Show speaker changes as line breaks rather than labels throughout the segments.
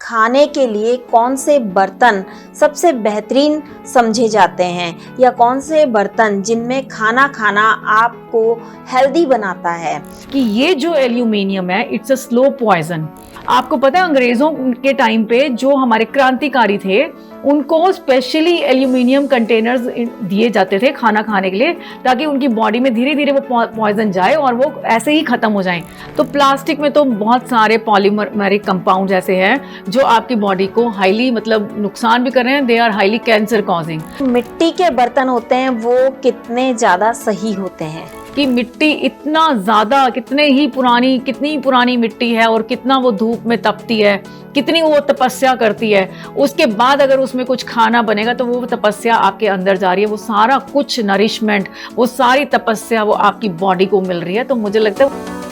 खाने के लिए कौन से बर्तन सबसे बेहतरीन समझे जाते हैं, या कौन से बर्तन जिनमें खाना खाना आपको हेल्दी बनाता है।
कि ये जो एल्यूमिनियम है इट्स अ स्लो पॉइजन। आपको पता है अंग्रेजों के टाइम पे जो हमारे क्रांतिकारी थे उनको स्पेशली एल्यूमिनियम कंटेनर्स दिए जाते थे खाना खाने के लिए, ताकि उनकी बॉडी में धीरे धीरे वो पॉइजन जाए और वो ऐसे ही खत्म हो जाएं। तो प्लास्टिक में तो बहुत सारे पॉलीमरिक कंपाउंड ऐसे हैं जो आपकी बॉडी को हाईली नुकसान भी कर रहे हैं। They are highly cancer causing.
मिट्टी के बर्तन होते हैं वो कितने ज्यादा सही होते हैं?
कि मिट्टी इतना ज़्यादा कितनी पुरानी मिट्टी है और कितना वो धूप में तपती है, कितनी वो तपस्या करती है, उसके बाद अगर उसमें कुछ खाना बनेगा तो वो तपस्या आपके अंदर जा रही है, वो सारा कुछ नरिशमेंट, वो सारी तपस्या वो आपकी बॉडी को मिल रही है। तो मुझे लगता है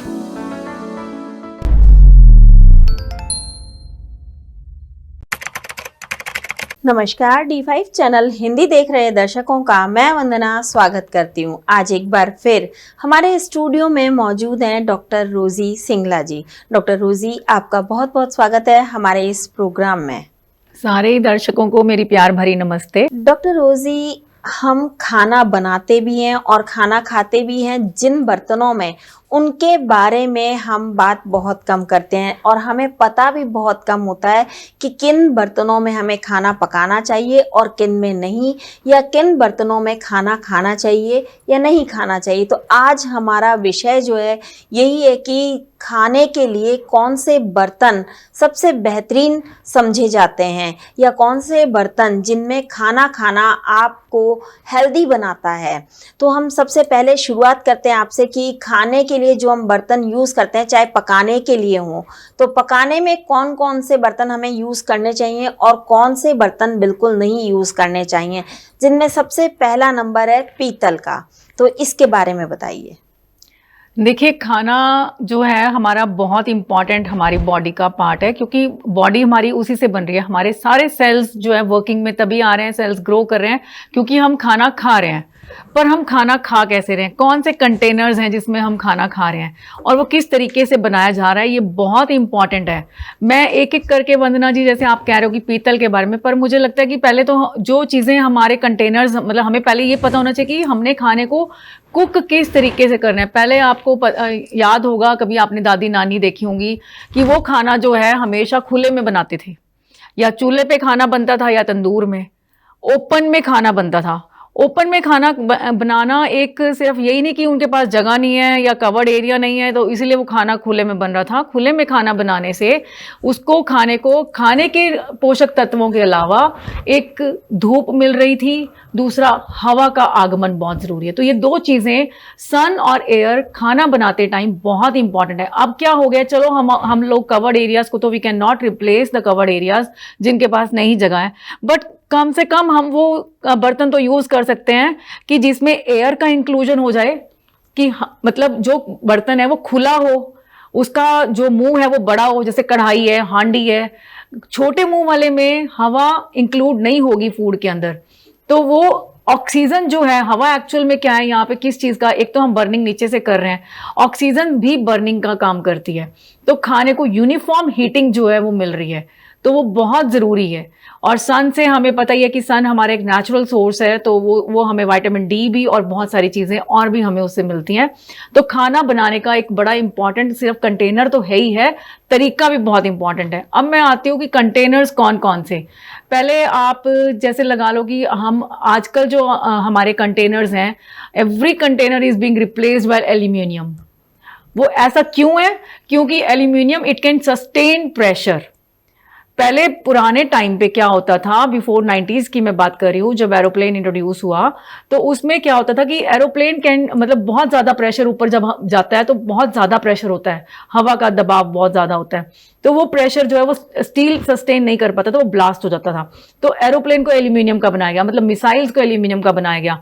नमस्कार, D5 चैनल हिंदी देख रहे दर्शकों का मैं वंदना स्वागत करती हूँ। आज एक बार फिर हमारे स्टूडियो में मौजूद हैं डॉक्टर रोजी सिंगला जी। डॉक्टर रोजी, आपका बहुत बहुत स्वागत है हमारे इस प्रोग्राम में।
सारे दर्शकों को मेरी प्यार भरी नमस्ते।
डॉक्टर रोजी, हम खाना बनाते भी हैं और खाना खाते भी हैं जिन बर्तनों में, उनके बारे में हम बात बहुत कम करते हैं और हमें पता भी बहुत कम होता है कि किन बर्तनों में हमें खाना पकाना चाहिए और किन में नहीं, या किन बर्तनों में खाना खाना चाहिए या नहीं खाना चाहिए। तो आज हमारा विषय जो है यही है कि खाने के लिए कौन से बर्तन सबसे बेहतरीन समझे जाते हैं, या कौन से बर्तन जिनमें खाना खाना आपको हेल्दी बनाता है। तो हम सबसे पहले शुरुआत करते हैं आपसे कि खाने के लिए जो हम बर्तन यूज़ करते हैं, चाहे पकाने के लिए हों, तो पकाने में कौन कौन से बर्तन हमें यूज़ करने चाहिए और कौन से बर्तन बिल्कुल नहीं यूज़ करने चाहिए, जिनमें सबसे पहला नंबर है पीतल का। तो इसके बारे में बताइए।
देखिए, खाना जो है हमारा बहुत इम्पॉर्टेंट हमारी बॉडी का पार्ट है, क्योंकि बॉडी हमारी उसी से बन रही है। हमारे सारे सेल्स जो है वर्किंग में तभी आ रहे हैं, सेल्स ग्रो कर रहे हैं क्योंकि हम खाना खा रहे हैं। पर हम खाना खा कैसे रहे हैं, कौन से कंटेनर्स हैं जिसमें हम खाना खा रहे हैं, और वो किस तरीके से बनाया जा रहा है, ये बहुत इंपॉर्टेंट है। मैं एक एक करके, वंदना जी, जैसे आप कह रहे हो कि पीतल के बारे में, पर मुझे लगता है कि पहले तो जो चीज़ें हमारे कंटेनर्स, हमें पहले ये पता होना चाहिए कि हमने खाने को कुक किस तरीके से करना है। पहले आपको याद होगा, कभी आपने दादी नानी देखी होंगी कि वो खाना जो है हमेशा खुले में बनाते थे, या चूल्हे पे खाना बनता था या तंदूर में, ओपन में खाना बनता था। ओपन में खाना बनाना एक सिर्फ यही नहीं कि उनके पास जगह नहीं है या कवर्ड एरिया नहीं है तो इसीलिए वो खाना खुले में बन रहा था। खुले में खाना बनाने से उसको खाने के पोषक तत्वों के अलावा एक धूप मिल रही थी, दूसरा हवा का आगमन बहुत ज़रूरी है। तो ये दो चीज़ें, सन और एयर, खाना बनाते टाइम बहुत इंपॉर्टेंट है। अब क्या हो गया, चलो हम लोग कवर्ड एरियाज़ को तो we can not replace the covered areas जिनके पास नहीं जगह है, बट कम से कम हम वो बर्तन तो यूज़ कर सकते हैं कि जिसमें एयर का इंक्लूजन हो जाए, कि जो बर्तन है वो खुला हो, उसका जो मुंह है वो बड़ा हो, जैसे कढ़ाई है, हांडी है। छोटे मुंह वाले में हवा इंक्लूड नहीं होगी फूड के अंदर, तो वो ऑक्सीजन जो है, हवा एक्चुअल में क्या है यहाँ पे, किस चीज़ का, एक तो हम बर्निंग नीचे से कर रहे हैं, ऑक्सीजन भी बर्निंग का काम करती है। तो खाने को यूनिफॉर्म हीटिंग जो है वो मिल रही है, तो वो बहुत ज़रूरी है। और सन से हमें पता ही है कि सन हमारा एक नेचुरल सोर्स है, तो वो हमें विटामिन डी भी और बहुत सारी चीज़ें और भी हमें उससे मिलती हैं। तो खाना बनाने का एक बड़ा इंपॉर्टेंट सिर्फ कंटेनर तो है ही है, तरीका भी बहुत इंपॉर्टेंट है। अब मैं आती हूँ कि कंटेनर्स कौन कौन से। पहले आप जैसे लगा लो कि हम आजकल जो हमारे कंटेनर्स हैं, every container is being replaced by aluminium. वो ऐसा क्यों है? क्योंकि aluminium it can sustain pressure. पहले पुराने टाइम पे क्या होता था, बिफोर 90s की मैं बात कर रही हूँ, जब एरोप्लेन इंट्रोड्यूस हुआ, तो उसमें क्या होता था कि एरोप्लेन कैन बहुत ज़्यादा प्रेशर ऊपर जब जाता है तो बहुत ज़्यादा प्रेशर होता है, हवा का दबाव बहुत ज़्यादा होता है, तो वो प्रेशर जो है वो स्टील सस्टेन नहीं कर पाता, तो वो ब्लास्ट हो जाता था। तो एरोप्लेन को एल्यूमिनियम का बनाया गया, मिसाइल्स को एल्यूमिनियम का बनाया गया।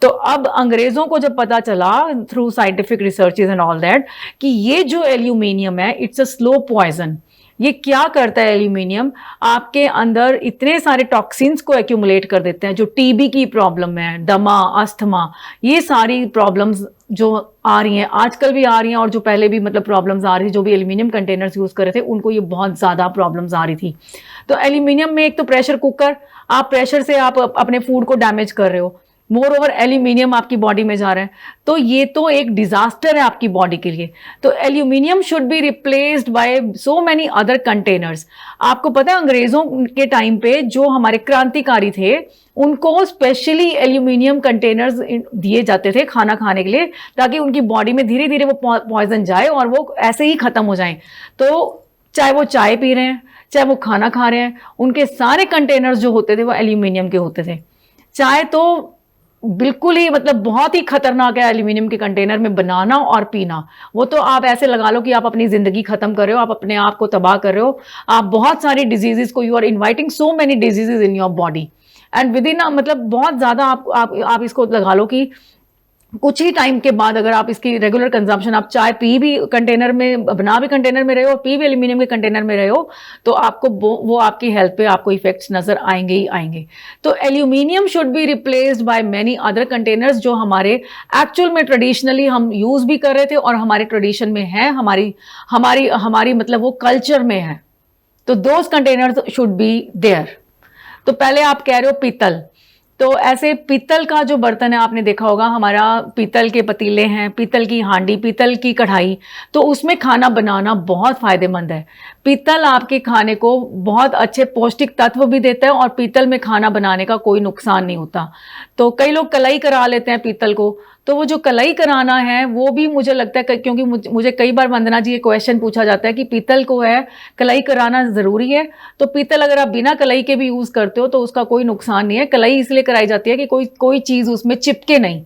तो अब अंग्रेज़ों को जब पता चला through scientific researches and all that कि ये जो एल्यूमिनियम है इट्स अ स्लो पॉइजन, ये क्या करता है एल्यूमिनियम, आपके अंदर इतने सारे टॉक्सिन्स को एक्यूमुलेट कर देते हैं, जो टीबी की प्रॉब्लम है, दमा, अस्थमा, ये सारी प्रॉब्लम्स जो आ रही हैं, आजकल भी आ रही हैं और जो पहले भी मतलब प्रॉब्लम्स आ रही थी, जो भी एल्यूमिनियम कंटेनर्स यूज़ कर रहे थे उनको ये बहुत ज़्यादा प्रॉब्लम्स आ रही थी। तो एल्यूमिनियम में एक तो प्रेशर कुकर, आप प्रेशर से आप अपने फूड को डैमेज कर रहे हो, मोर ओवर एल्यूमिनियम आपकी बॉडी में जा रहा है, तो ये तो एक डिजास्टर है आपकी बॉडी के लिए। तो aluminium should be replaced by so many other containers. आपको पता है अंग्रेजों के टाइम पे जो हमारे क्रांतिकारी थे उनको स्पेशली एल्यूमिनियम कंटेनर्स दिए जाते थे खाना खाने के लिए, ताकि उनकी बॉडी में धीरे धीरे वो पॉइजन जाए और वो ऐसे ही खत्म हो जाए। तो चाहे वो चाय पी रहे हैं, चाहे वो खाना खा रहे हैं, उनके सारे कंटेनर्स जो होते थे वो एल्यूमिनियम के होते थे। चाय तो बिल्कुल ही मतलब बहुत ही खतरनाक है एल्यूमिनियम के कंटेनर में बनाना और पीना। वो तो आप ऐसे लगा लो कि आप अपनी जिंदगी खत्म कर रहे हो, आप अपने आप को तबाह कर रहे हो, आप बहुत सारी डिजीजेस को, you are inviting so many diseases in your body and with in मतलब बहुत ज्यादा आप इसको लगा लो कि कुछ ही टाइम के बाद अगर आप इसकी रेगुलर कंजम्पशन, आप चाय पी भी कंटेनर में, बना भी कंटेनर में रहे हो और पी भी एल्यूमिनियम के कंटेनर में रहे हो, तो आपको वो आपकी हेल्थ पे आपको इफेक्ट्स नजर आएंगे ही आएंगे। तो aluminium should be replaced by many other containers जो हमारे एक्चुअल में ट्रेडिशनली हम यूज भी कर रहे थे और हमारे ट्रेडिशन में है, हमारी मतलब वो कल्चर में है। तो those containers should be there. तो पहले आप कह रहे हो पीतल, तो ऐसे पीतल का जो बर्तन है, आपने देखा होगा हमारा पीतल के पतीले हैं, पीतल की हांडी, पीतल की कढ़ाई, तो उसमें खाना बनाना बहुत फायदेमंद है। पीतल आपके खाने को बहुत अच्छे पौष्टिक तत्व भी देता है और पीतल में खाना बनाने का कोई नुकसान नहीं होता। तो कई लोग कलाई करा लेते हैं पीतल को, तो वो जो कलाई कराना है वो भी मुझे लगता है, क्योंकि मुझे कई बार वंदना जी ये क्वेश्चन पूछा जाता है कि पीतल को है कलाई कराना ज़रूरी है, तो पीतल अगर आप बिना कलाई के भी यूज़ करते हो तो उसका कोई नुकसान नहीं है। कलाई इसलिए कराई जाती है कि कोई चीज़ उसमें चिपके नहीं।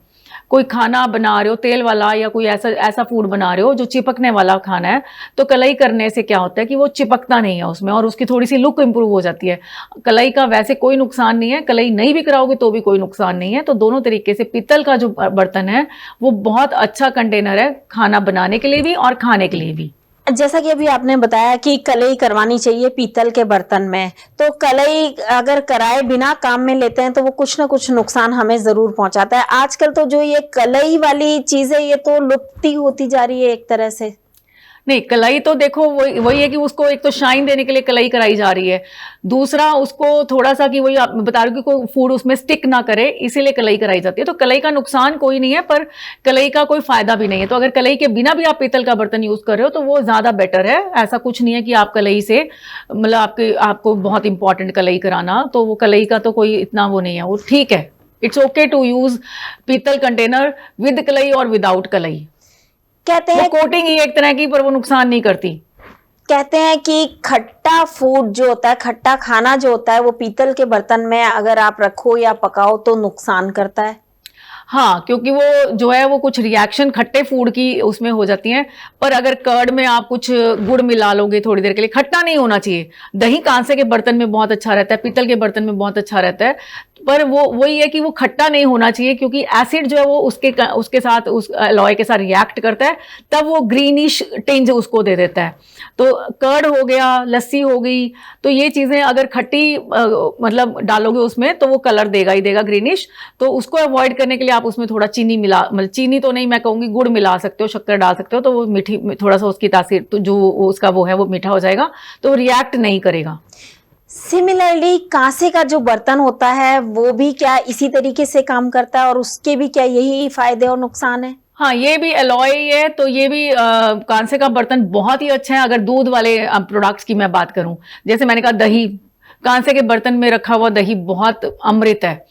कोई खाना बना रहे हो तेल वाला या कोई ऐसा फूड बना रहे हो जो चिपकने वाला खाना है, तो कलाई करने से क्या होता है कि वो चिपकता नहीं है उसमें और उसकी थोड़ी सी लुक इंप्रूव हो जाती है। कलाई का वैसे कोई नुकसान नहीं है, कलाई नहीं भी कराओगे तो भी कोई नुकसान नहीं है। तो दोनों तरीके से पीतल का जो बर्तन है वो बहुत अच्छा कंटेनर है खाना बनाने के लिए भी और खाने के लिए भी।
जैसा कि अभी आपने बताया कि कलई करवानी चाहिए पीतल के बर्तन में, तो कलई अगर कराए बिना काम में लेते हैं तो वो कुछ ना कुछ नुकसान हमें जरूर पहुंचाता है। आजकल तो जो ये कलई वाली चीज है ये तो लुप्त होती जा रही है एक तरह से।
नहीं, कलाई तो देखो वही है कि उसको एक तो शाइन देने के लिए कलाई कराई जा रही है, दूसरा उसको थोड़ा सा कि वही आप बता रहे हो कि कोई फूड उसमें स्टिक ना करे, इसीलिए कलाई कराई जाती है। तो कलाई का नुकसान कोई नहीं है, पर कलाई का कोई फायदा भी नहीं है। तो अगर कलाई के बिना भी आप पीतल का बर्तन यूज कर रहे हो तो वो ज्यादा बेटर है। ऐसा कुछ नहीं है कि आप कलाई से मतलब आपको बहुत इंपॉर्टेंट कलाई कराना, तो वो कलाई का तो कोई इतना वो नहीं है, वो ठीक है। इट्स ओके टू यूज पीतल कंटेनर विद कलाई और विदाउट कलाई।
कहते हैं
कोटिंग ही एक तरह की, पर वो नुकसान नहीं करती।
कहते हैं कि खट्टा फूड जो होता है, खट्टा खाना जो होता है वो पीतल के बर्तन में अगर आप रखो या पकाओ तो नुकसान करता है।
हाँ, क्योंकि वो जो है वो कुछ रिएक्शन खट्टे फूड की उसमें हो जाती हैं। पर अगर कर्ड में आप कुछ गुड़ मिला लोगे थोड़ी देर के लिए, खट्टा नहीं होना चाहिए। दही कांसे के बर्तन में बहुत अच्छा रहता है, पीतल के बर्तन में बहुत अच्छा रहता है, पर वो वही है कि वो खट्टा नहीं होना चाहिए, क्योंकि एसिड जो है वो उसके साथ उस अलॉय के साथ रिएक्ट करता है, तब वो ग्रीनिश टिंज उसको दे देता है। तो कर्ड हो गया, लस्सी हो गई, तो ये चीज़ें अगर खट्टी मतलब डालोगे उसमें तो वो कलर देगा ही देगा ग्रीनिश। तो उसको अवॉइड करने के लिए आप उसमें थोड़ा चीनी मिला, मतलब चीनी तो नहीं, मैं कहूँगी गुड़ मिला सकते हो, शक्कर डाल सकते हो, तो वो मीठी थोड़ा सा उसकी तासीर तो जो उसका वो है वो मीठा हो जाएगा, तो रिएक्ट नहीं करेगा।
सिमिलरली कांसे का जो बर्तन होता है वो भी क्या इसी तरीके से काम करता है और उसके भी क्या यही फायदे और नुकसान है?
हाँ, ये भी अलॉय है, तो ये भी कांसे का बर्तन बहुत ही अच्छा है। अगर दूध वाले प्रोडक्ट्स की मैं बात करूं, जैसे मैंने कहा दही, कांसे के बर्तन में रखा हुआ दही बहुत अमृत है।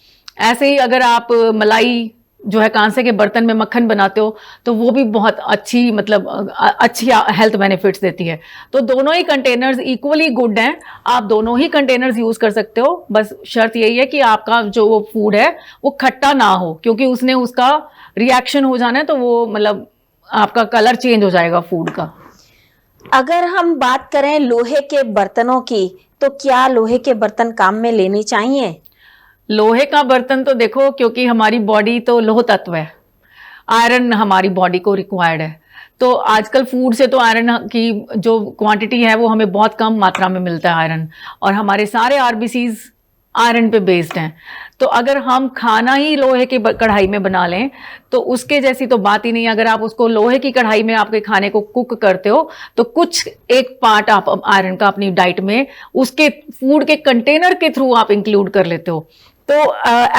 ऐसे ही अगर आप मलाई जो है कांसे के बर्तन में मक्खन बनाते हो तो वो भी बहुत अच्छी मतलब अच्छी हेल्थ बेनिफिट्स देती है। तो दोनों ही कंटेनर्स इक्वली गुड हैं, आप दोनों ही कंटेनर्स यूज कर सकते हो। बस शर्त यही है कि आपका जो वो फूड है वो खट्टा ना हो, क्योंकि उसने उसका रिएक्शन हो जाना है, तो वो मतलब आपका कलर चेंज हो जाएगा फूड का।
अगर हम बात करें लोहे के बर्तनों की, तो क्या लोहे के बर्तन काम में लेने चाहिए?
लोहे का बर्तन तो देखो, क्योंकि हमारी बॉडी तो लोह तत्व है, आयरन हमारी बॉडी को रिक्वायर्ड है, तो आजकल फूड से तो आयरन की जो क्वांटिटी है वो हमें बहुत कम मात्रा में मिलता है आयरन, और हमारे सारे आरबीसीज आयरन पे बेस्ड हैं। तो अगर हम खाना ही लोहे की कढ़ाई में बना लें तो उसके जैसी तो बात ही नहीं है। अगर आप उसको लोहे की कढ़ाई में आपके खाने को कुक करते हो तो कुछ एक पार्ट आप आयरन का अपनी डाइट में उसके फूड के कंटेनर के थ्रू आप इंक्लूड कर लेते हो। तो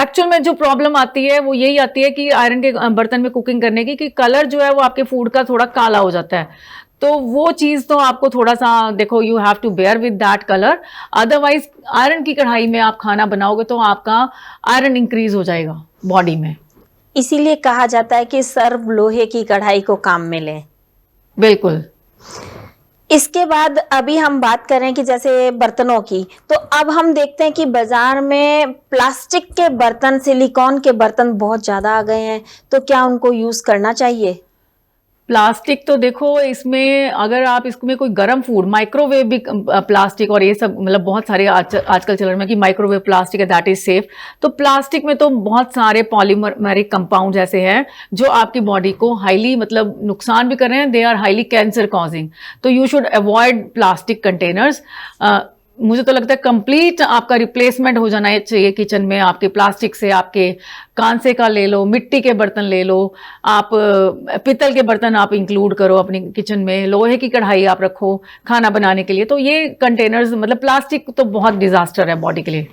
एक्चुअल में जो प्रॉब्लम आती है वो यही आती है कि आयरन के बर्तन में कुकिंग करने की, कि कलर जो है वो आपके फूड का थोड़ा काला हो जाता है। तो वो चीज तो आपको थोड़ा सा देखो, you have to bear with that colour. Otherwise iron की कढ़ाई में आप खाना बनाओगे तो आपका आयरन इंक्रीज हो जाएगा बॉडी में।
इसीलिए कहा जाता है कि सर्व लोहे की कढ़ाई को काम में लें।
बिल्कुल।
इसके बाद अभी हम बात करें कि जैसे बर्तनों की, तो अब हम देखते हैं कि बाजार में प्लास्टिक के बर्तन, सिलिकॉन के बर्तन बहुत ज्यादा आ गए हैं, तो क्या उनको यूज करना चाहिए?
प्लास्टिक तो देखो, इसमें अगर आप इसमें कोई गर्म फूड, माइक्रोवेव भी प्लास्टिक और ये सब मतलब बहुत सारे आजकल चल रहे हैं कि माइक्रोवेव प्लास्टिक है, दैट इज सेफ। तो प्लास्टिक में तो बहुत सारे पॉलीमरिक कंपाउंड ऐसे हैं जो आपकी बॉडी को हाईली मतलब नुकसान भी कर रहे हैं, they are highly cancer causing. तो you should avoid plastic containers. मुझे तो लगता है कंप्लीट आपका रिप्लेसमेंट हो जाना चाहिए किचन में आपके प्लास्टिक से। आपके कांसे का ले लो, मिट्टी के बर्तन ले लो, आप पीतल के बर्तन आप इंक्लूड करो अपनी किचन में, लोहे की कढ़ाई आप रखो खाना बनाने के लिए। तो ये कंटेनर्स मतलब प्लास्टिक तो बहुत डिजास्टर है बॉडी के लिए।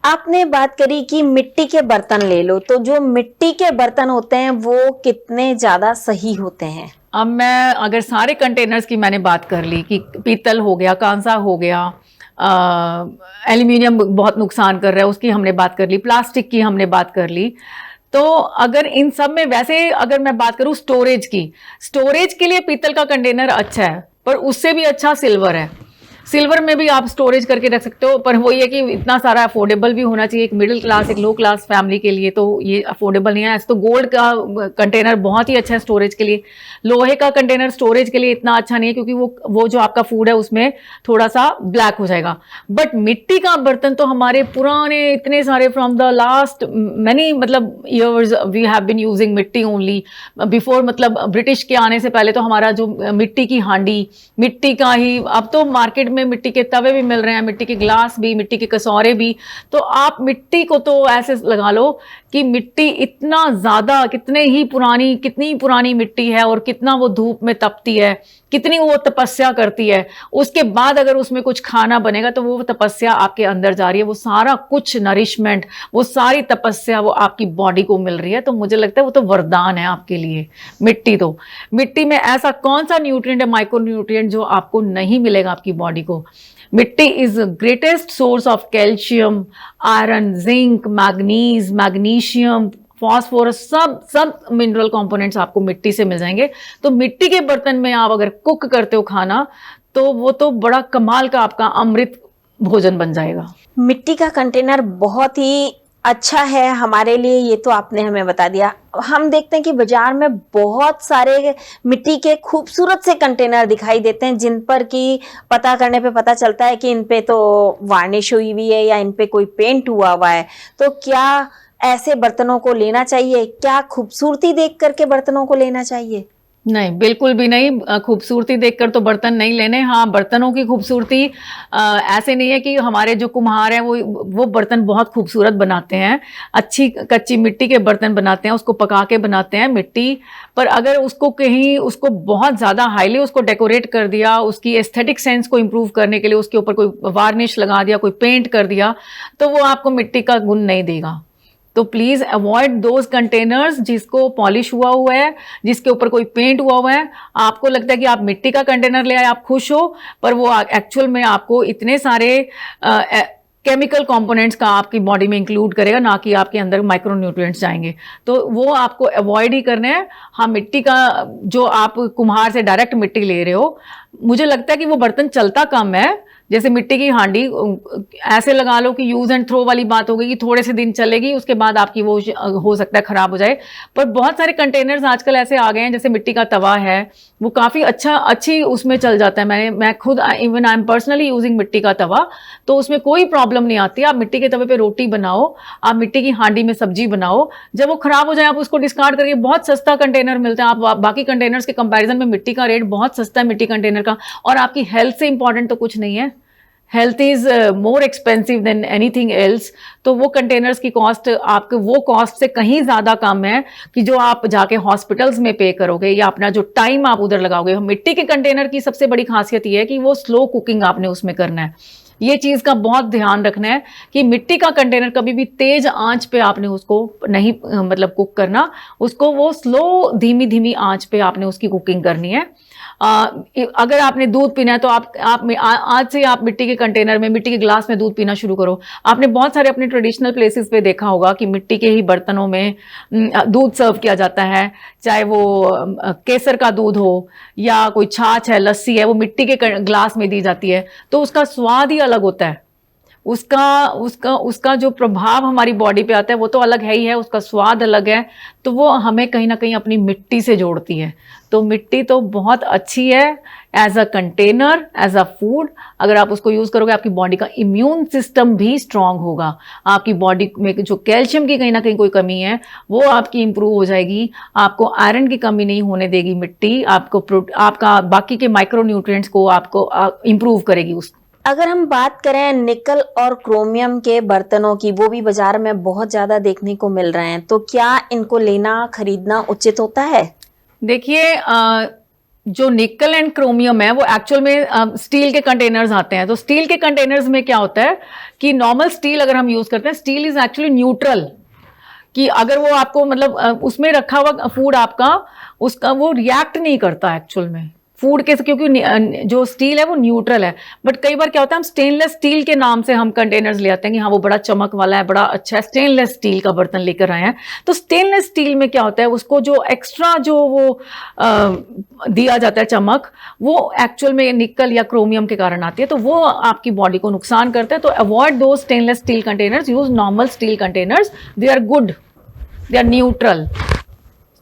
आपने बात करी कि मिट्टी के बर्तन ले लो, तो जो मिट्टी के बर्तन होते हैं वो कितने ज्यादा सही होते हैं?
अब मैं अगर सारे कंटेनर्स की मैंने बात कर ली कि पीतल हो गया, कांसा हो गया, एल्यूमिनियम बहुत नुकसान कर रहा है उसकी हमने बात कर ली, प्लास्टिक की हमने बात कर ली। तो अगर इन सब में वैसे अगर मैं बात करूं स्टोरेज की, स्टोरेज के लिए पीतल का कंटेनर अच्छा है, पर उससे भी अच्छा सिल्वर है। सिल्वर में भी आप स्टोरेज करके रख सकते हो, पर वो ये कि इतना सारा अफोर्डेबल भी होना चाहिए। एक मिडिल क्लास, एक लो क्लास फैमिली के लिए तो ये अफोर्डेबल नहीं है। ऐसे तो गोल्ड का कंटेनर बहुत ही अच्छा है स्टोरेज के लिए। लोहे का कंटेनर स्टोरेज के लिए इतना अच्छा नहीं है क्योंकि वो जो आपका फूड है उसमें थोड़ा सा ब्लैक हो जाएगा। बट मिट्टी का बर्तन तो हमारे पुराने इतने सारे फ्रॉम द लास्ट मैनी मतलब years we have been using मिट्टी ओनली। बिफोर मतलब ब्रिटिश के आने से पहले तो हमारा जो मिट्टी की हांडी, मिट्टी का ही, अब तो मार्केट में मिट्टी के तवे भी मिल रहे हैं, मिट्टी के ग्लास भी, मिट्टी के कसौरे भी। तो आप मिट्टी को तो ऐसे लगा लो कि मिट्टी इतना ज्यादा, कितनी पुरानी मिट्टी है और कितना वो धूप में तपती है, कितनी वो तपस्या करती है। उसके बाद अगर उसमें कुछ खाना बनेगा तो वो तपस्या आपके अंदर जा रही है, वो सारा कुछ नरिशमेंट, वो सारी तपस्या वो आपकी बॉडी को मिल रही है। तो मुझे लगता है वो तो वरदान है आपके लिए मिट्टी। तो मिट्टी में ऐसा कौन सा न्यूट्रिएंट है, माइक्रो न्यूट्रिएंट, जो आपको नहीं मिलेगा आपकी बॉडी को? मिट्टी is greatest source of calcium, iron, zinc, manganese, magnesium, phosphorus, सब मिनरल कंपोनेंट्स आपको मिट्टी से मिल जाएंगे। तो मिट्टी के बर्तन में आप अगर कुक करते हो खाना तो वो तो बड़ा कमाल का आपका अमृत भोजन बन जाएगा।
मिट्टी का कंटेनर बहुत ही अच्छा है हमारे लिए, ये तो आपने हमें बता दिया। हम देखते हैं कि बाजार में बहुत सारे मिट्टी के खूबसूरत से कंटेनर दिखाई देते हैं जिन पर कि पता करने पे पता चलता है कि इन पे तो वार्निश हुई हुई है या इन पे कोई पेंट हुआ है। तो क्या ऐसे बर्तनों को लेना चाहिए? क्या खूबसूरती देख करके बर्तनों को लेना चाहिए?
नहीं, बिल्कुल भी नहीं। खूबसूरती देखकर तो बर्तन नहीं लेने। हाँ, बर्तनों की खूबसूरती ऐसे नहीं है कि हमारे जो कुम्हार हैं वो बर्तन बहुत खूबसूरत बनाते हैं, अच्छी कच्ची मिट्टी के बर्तन बनाते हैं, उसको पका के बनाते हैं मिट्टी। पर अगर उसको कहीं उसको बहुत ज़्यादा हाईली उसको डेकोरेट कर दिया, उसकी एस्थेटिक सेंस को इम्प्रूव करने के लिए उसके ऊपर कोई वार्निश लगा दिया, कोई पेंट कर दिया, तो वो आपको मिट्टी का गुण नहीं देगा। तो प्लीज अवॉइड दोज कंटेनर्स जिसको पॉलिश हुआ है, जिसके ऊपर कोई पेंट हुआ है। आपको लगता है कि आप मिट्टी का कंटेनर ले आए, आप खुश हो, पर वो एक्चुअल में आपको इतने सारे केमिकल कंपोनेंट्स का आपकी बॉडी में इंक्लूड करेगा, ना कि आपके अंदर माइक्रो न्यूट्रिएंट्स जाएंगे। तो वो आपको अवॉइड ही करने हैं। हाँ, मिट्टी का जो आप कुम्हार से डायरेक्ट मिट्टी ले रहे हो, मुझे लगता है कि वो बर्तन चलता कम है, जैसे मिट्टी की हांडी ऐसे लगा लो कि यूज एंड थ्रो वाली बात हो गई कि थोड़े से दिन चलेगी, उसके बाद आपकी वो हो सकता है खराब हो जाए। पर बहुत सारे कंटेनर्स आजकल ऐसे आ गए हैं, जैसे मिट्टी का तवा है, वो काफ़ी अच्छी उसमें चल जाता है। मैं खुद even I am personally using मिट्टी का तवा, तो उसमें कोई प्रॉब्लम नहीं आती। आप मिट्टी के तवे पे रोटी बनाओ, आप मिट्टी की हांडी में सब्जी बनाओ, जब वो खराब हो जाए आप उसको डिस्कार्ड करके बहुत सस्ता कंटेनर मिलता है। आप बाकी कंटेनर्स के कंपैरिजन में मिट्टी का रेट बहुत सस्ता है मिट्टी कंटेनर का, और आपकी हेल्थ से इंपॉर्टेंट तो कुछ नहीं है। Health is more expensive than anything else. तो वो कंटेनर्स की कॉस्ट आपके वो कॉस्ट से कहीं ज़्यादा कम है कि जो आप जाके हॉस्पिटल्स में पे करोगे, या अपना जो टाइम आप उधर लगाओगे। मिट्टी के कंटेनर की सबसे बड़ी खासियत ये है कि वो स्लो कुकिंग आपने उसमें करना है। ये चीज़ का बहुत ध्यान रखना है कि मिट्टी का कंटेनर कभी भी तेज आंच पे आपने उसको नहीं मतलब कुक करना, उसको वो स्लो धीमी धीमी आंच पे आपने उसकी कुकिंग करनी है। अगर आपने दूध पीना है तो आज से आप मिट्टी के कंटेनर में, मिट्टी के ग्लास में दूध पीना शुरू करो। आपने बहुत सारे अपने ट्रेडिशनल प्लेसेस पे देखा होगा कि मिट्टी के ही बर्तनों में दूध सर्व किया जाता है, चाहे वो केसर का दूध हो या कोई छाछ है, लस्सी है, वो मिट्टी के ग्लास में दी जाती है। तो उसका स्वाद ही अलग होता है, उसका जो प्रभाव हमारी बॉडी पे आता है वो तो अलग है ही है, उसका स्वाद अलग है। तो वो हमें कहीं ना कहीं अपनी मिट्टी से जोड़ती है। तो मिट्टी तो बहुत अच्छी है as a container, as a food. अगर आप उसको यूज़ करोगे आपकी बॉडी का इम्यून सिस्टम भी स्ट्रांग होगा, आपकी बॉडी में जो कैल्शियम की कहीं ना कहीं कोई कमी है वो आपकी इंप्रूव हो जाएगी, आपको आयरन की कमी नहीं होने देगी मिट्टी, आपका बाकी के माइक्रो न्यूट्रिएंट्स को आपको इंप्रूव करेगी उसको।
अगर हम बात करें निकल और क्रोमियम के बर्तनों की, वो भी बाजार में बहुत ज्यादा देखने को मिल रहे हैं, तो क्या इनको लेना खरीदना उचित होता है?
देखिए, जो निकल एंड क्रोमियम है वो एक्चुअल में स्टील के कंटेनर्स आते हैं। तो स्टील के कंटेनर्स में क्या होता है कि नॉर्मल स्टील अगर हम यूज करते हैं, स्टील इज एक्चुअली न्यूट्रल, कि अगर वो आपको मतलब उसमें रखा हुआ फूड आपका उसका वो रिएक्ट नहीं करता एक्चुअल में फूड के, क्योंकि जो स्टील है वो न्यूट्रल है। बट कई बार क्या होता है, हम स्टेनलेस स्टील के नाम से हम कंटेनर्स ले आते हैं कि हाँ वो बड़ा चमक वाला है, बड़ा अच्छा है, स्टेनलेस स्टील का बर्तन लेकर आए हैं। तो स्टेनलेस स्टील में क्या होता है, उसको जो एक्स्ट्रा जो वो दिया जाता है चमक, वो एक्चुअल में निकल या क्रोमियम के कारण आती है, तो वो आपकी बॉडी को नुकसान करता है। तो avoid those stainless steel containers, use normal steel containers, they are good, they are neutral.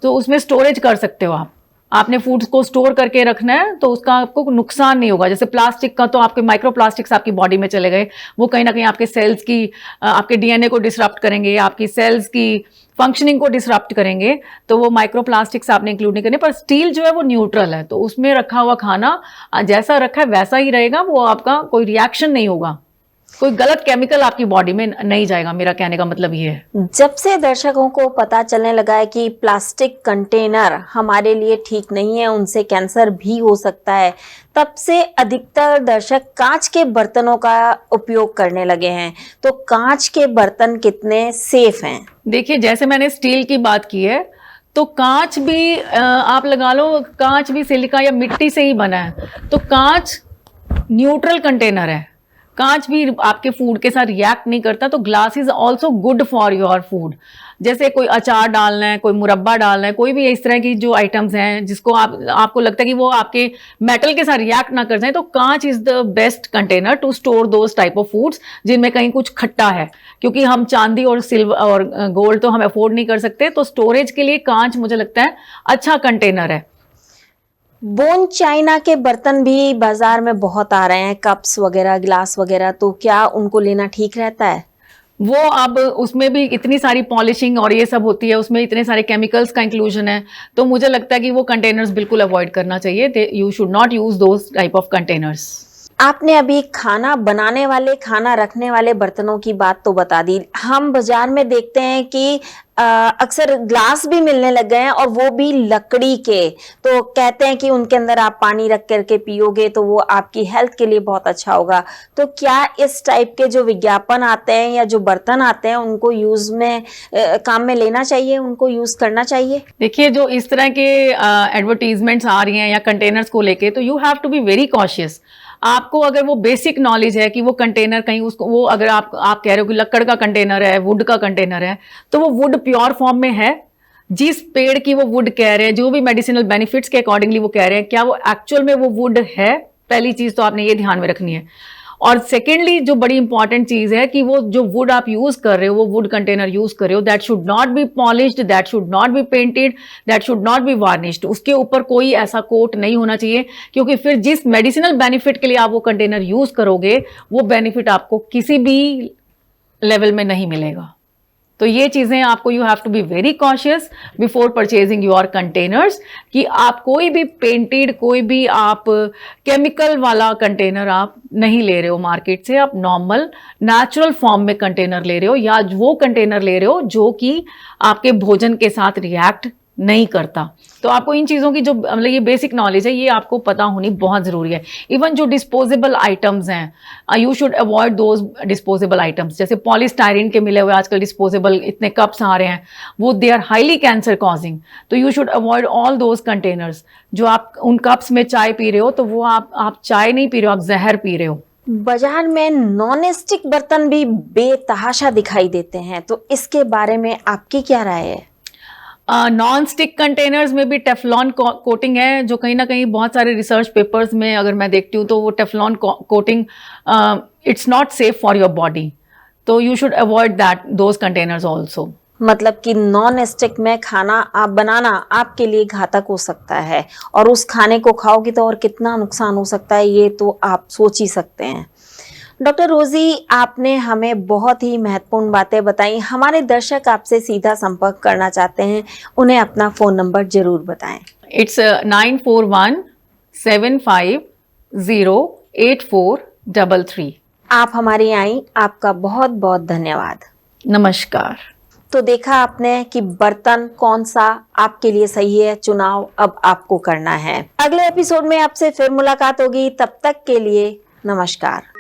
तो उसमें स्टोरेज कर सकते हो आपने फूड्स को स्टोर करके रखना है तो उसका आपको नुकसान नहीं होगा। जैसे प्लास्टिक का, तो आपके माइक्रो प्लास्टिक्स आपकी बॉडी में चले गए, वो कहीं ना कहीं आपके सेल्स की, आपके डीएनए को डिसरप्ट करेंगे, आपकी सेल्स की फंक्शनिंग को डिसरप्ट करेंगे। तो वो माइक्रो प्लास्टिक्स आपने इंक्लूड नहीं करने। पर स्टील जो है वो न्यूट्रल है, तो उसमें रखा हुआ खाना जैसा रखा है वैसा ही रहेगा, वो आपका कोई रिएक्शन नहीं होगा, कोई गलत केमिकल आपकी बॉडी में नहीं जाएगा। मेरा कहने का मतलब ये है।
जब से दर्शकों को पता चलने लगा है कि प्लास्टिक कंटेनर हमारे लिए ठीक नहीं है, उनसे कैंसर भी हो सकता है, तब से अधिकतर दर्शक कांच के बर्तनों का उपयोग करने लगे हैं। तो कांच के बर्तन कितने सेफ हैं?
देखिए, जैसे मैंने स्टील की बात की है, तो कांच भी आप लगा लो, कांच भी सिलिका या मिट्टी से ही बना है। तो कांच न्यूट्रल कंटेनर है, कांच भी आपके फूड के साथ रिएक्ट नहीं करता। तो glass is also good for your food. जैसे कोई अचार डालना है, कोई मुरब्बा डालना है, कोई भी इस तरह की जो आइटम्स हैं जिसको आपको लगता है कि वो आपके मेटल के साथ रिएक्ट ना कर जाए, तो कांच is the best container to store those type of foods जिनमें कहीं कुछ खट्टा है। क्योंकि हम चांदी और सिल्वर और गोल्ड तो हम अफोर्ड नहीं कर सकते, तो स्टोरेज के लिए कांच मुझे लगता है अच्छा कंटेनर है।
बोन चाइना के बर्तन भी बाजार में बहुत आ रहे हैं, कप्स वगैरह, गिलास वगैरह, तो क्या उनको लेना ठीक रहता है?
वो अब उसमें भी इतनी सारी पॉलिशिंग और ये सब होती है, उसमें इतने सारे केमिकल्स का इंक्लूजन है, तो मुझे लगता है कि वो कंटेनर्स बिल्कुल अवॉइड करना चाहिए। You should not use those type of containers.
आपने अभी खाना बनाने वाले, खाना रखने वाले बर्तनों की बात तो बता दी। हम बाजार में देखते हैं कि अक्सर ग्लास भी मिलने लग गए हैं, और वो भी लकड़ी के। तो कहते हैं कि उनके अंदर आप पानी रख करके पियोगे तो वो आपकी हेल्थ के लिए बहुत अच्छा होगा। तो क्या इस टाइप के जो विज्ञापन आते हैं या जो बर्तन आते हैं उनको यूज में काम में लेना चाहिए, उनको यूज करना चाहिए?
देखिए, जो इस तरह के एडवर्टीजमेंट्स आ रही हैं या कंटेनर्स को लेके, तो you have to be very cautious. आपको अगर वो बेसिक नॉलेज है कि वो कंटेनर कहीं उसको, वो अगर आप कह रहे हो कि लकड़ का कंटेनर है, वुड का कंटेनर है, तो वो वुड प्योर फॉर्म में है, जिस पेड़ की वो वुड कह रहे हैं, जो भी मेडिसिनल बेनिफिट्स के अकॉर्डिंगली वो कह रहे हैं, क्या वो एक्चुअल में वो वुड है? पहली चीज तो आपने ये ध्यान में रखनी है। और सेकेंडली जो बड़ी इंपॉर्टेंट चीज है कि वो जो वुड आप यूज कर रहे हो, वो वुड कंटेनर यूज कर रहे हो, that should not be polished, that should not be painted, that should not be varnished. उसके ऊपर कोई ऐसा कोट नहीं होना चाहिए, क्योंकि फिर जिस मेडिसिनल बेनिफिट के लिए आप वो कंटेनर यूज करोगे, वो बेनिफिट आपको किसी भी लेवल में नहीं मिलेगा। तो ये चीजें आपको, you have to be very cautious before purchasing your containers, कि आप कोई भी पेंटेड, कोई भी आप केमिकल वाला कंटेनर आप नहीं ले रहे हो मार्केट से, आप नॉर्मल नेचुरल फॉर्म में कंटेनर ले रहे हो, या वो कंटेनर ले रहे हो जो कि आपके भोजन के साथ रिएक्ट नहीं करता। तो आपको इन चीज़ों की जो मतलब ये बेसिक नॉलेज है, ये आपको पता होनी बहुत ज़रूरी है। इवन जो डिस्पोजेबल आइटम्स हैं, you should avoid those disposable items. जैसे पॉलीस्टायरीन के मिले हुए आजकल डिस्पोजेबल इतने कप्स आ रहे हैं, वो they are highly cancer causing. तो you should avoid all those containers. जो आप उन कप्स में चाय पी रहे हो, तो वो आप चाय नहीं पी रहे हो, आप जहर पी रहे हो।
बाजार में नॉन स्टिक बर्तन भी बेतहाशा दिखाई देते हैं, तो इसके बारे में आपकी क्या राय है?
नॉन स्टिक कंटेनर्स में भी टेफलॉन कोटिंग है, जो कहीं ना कहीं बहुत सारे रिसर्च पेपर्स में अगर मैं देखती हूँ, तो वो Teflon coating it's not safe for your body. तो you should avoid that those containers also.
मतलब कि नॉन स्टिक में खाना आप बनाना आपके लिए घातक हो सकता है, और उस खाने को खाओगे तो और कितना नुकसान हो सकता है, ये तो आप सोच ही सकते हैं। डॉक्टर रोजी, आपने हमें बहुत ही महत्वपूर्ण बातें बताई। हमारे दर्शक आपसे सीधा संपर्क करना चाहते हैं, उन्हें अपना फ़ोन नंबर ज़रूर बताएं।
इट्स 9417508433।
आप हमारी आई, आपका बहुत बहुत धन्यवाद।
नमस्कार।
तो देखा आपने कि बर्तन कौन सा आपके लिए सही है, चुनाव अब आपको करना है। अगले एपिसोड में आपसे फिर मुलाकात होगी, तब तक के लिए नमस्कार।